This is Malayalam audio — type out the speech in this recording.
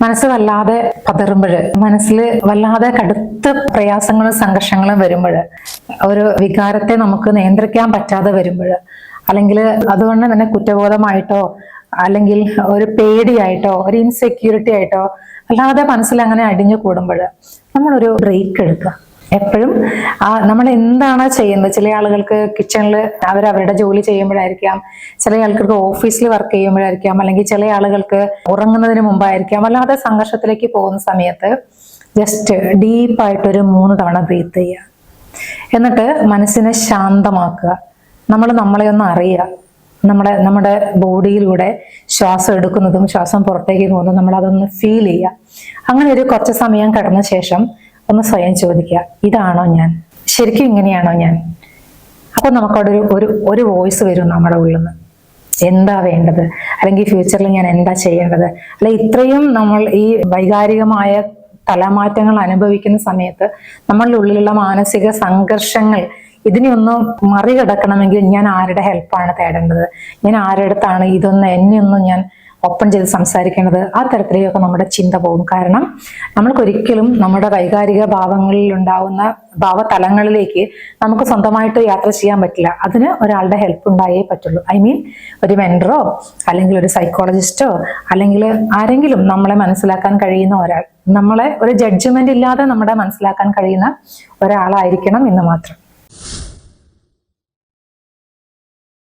മനസ്സ് വല്ലാതെ പതറുമ്പോൾ, മനസ്സിൽ വല്ലാതെ കടുത്ത പ്രയാസങ്ങളും സംഘർഷങ്ങളും വരുമ്പോൾ, ഒരു വികാരത്തെ നമുക്ക് നിയന്ത്രിക്കാൻ പറ്റാതെ വരുമ്പോൾ, അല്ലെങ്കിൽ അതുകൊണ്ട് തന്നെ കുറ്റബോധമായിട്ടോ അല്ലെങ്കിൽ ഒരു പേടിയായിട്ടോ ഒരു ഇൻസെക്യൂരിറ്റി ആയിട്ടോ അല്ലാതെ മനസ്സിൽ അങ്ങനെ അടിഞ്ഞു കൂടുമ്പോൾ നമ്മളൊരു ബ്രേക്ക് എടുക്കുക. എപ്പോഴും നമ്മൾ എന്താണ് ചെയ്യുന്നത്, ചില ആളുകൾക്ക് കിച്ചണിൽ അവരവരുടെ ജോലി ചെയ്യുമ്പോഴായിരിക്കാം, ചില ആളുകൾക്ക് ഓഫീസിൽ വർക്ക് ചെയ്യുമ്പോഴായിരിക്കാം, അല്ലെങ്കിൽ ചില ആളുകൾക്ക് ഉറങ്ങുന്നതിന് മുമ്പായിരിക്കാം. അല്ലാതെ സംഘർഷത്തിലേക്ക് പോകുന്ന സമയത്ത് ജസ്റ്റ് ഡീപ്പായിട്ടൊരു 3 തവണ ബ്രീത്ത് ചെയ്യുക. എന്നിട്ട് മനസ്സിനെ ശാന്തമാക്കുക. നമ്മളെ ഒന്ന് അറിയുക. നമ്മുടെ ബോഡിയിലൂടെ ശ്വാസം എടുക്കുന്നതും ശ്വാസം പുറത്തേക്ക് പോകുന്നതും നമ്മളതൊന്ന് ഫീൽ ചെയ്യുക. അങ്ങനെ ഒരു കുറച്ച് സമയം കടന്ന ശേഷം ഒന്ന് സ്വയം ചോദിക്കുക, ഇതാണോ ഞാൻ? ശരിക്കും ഇങ്ങനെയാണോ ഞാൻ? അപ്പൊ നമുക്കവിടെ ഒരു വോയിസ് വരും നമ്മുടെ ഉള്ളിൽ നിന്ന്. എന്താ വേണ്ടത്, അല്ലെങ്കിൽ ഫ്യൂച്ചറിൽ ഞാൻ എന്താ ചെയ്യേണ്ടത്? അല്ലെ, ഇത്രയും നമ്മൾ ഈ വൈകാരികമായ തലമാറ്റങ്ങൾ അനുഭവിക്കുന്ന സമയത്ത് നമ്മളുടെ ഉള്ളിലുള്ള മാനസിക സംഘർഷങ്ങൾ ഇതിനെയൊന്നും മറികടക്കണമെങ്കിൽ ഞാൻ ആരുടെ ഹെൽപ്പാണ് തേടേണ്ടത്? ഞാൻ ആരുടെ അടുത്താണ് എന്നെയൊന്നും ഞാൻ ഓപ്പൺ ചെയ്ത് സംസാരിക്കേണ്ടത്? ആ തരത്തിലേക്കൊക്കെ നമ്മുടെ ചിന്ത പോകും. കാരണം നമ്മൾക്കൊരിക്കലും നമ്മുടെ വൈകാരിക ഭാവങ്ങളിൽ ഉണ്ടാവുന്ന ഭാവതലങ്ങളിലേക്ക് നമുക്ക് സ്വന്തമായിട്ട് യാത്ര ചെയ്യാൻ പറ്റില്ല. അതിന് ഒരാളുടെ ഹെൽപ്പ് ഉണ്ടായേ പറ്റുള്ളൂ. ഒരു മെന്ററോ അല്ലെങ്കിൽ ഒരു സൈക്കോളജിസ്റ്റോ അല്ലെങ്കിൽ ആരെങ്കിലും നമ്മളെ മനസ്സിലാക്കാൻ കഴിയുന്ന ഒരാൾ, നമ്മളെ ഒരു ജഡ്ജ്മെന്റ് ഇല്ലാതെ നമ്മുടെ മനസ്സിലാക്കാൻ കഴിയുന്ന ഒരാളായിരിക്കണം എന്ന് മാത്രം.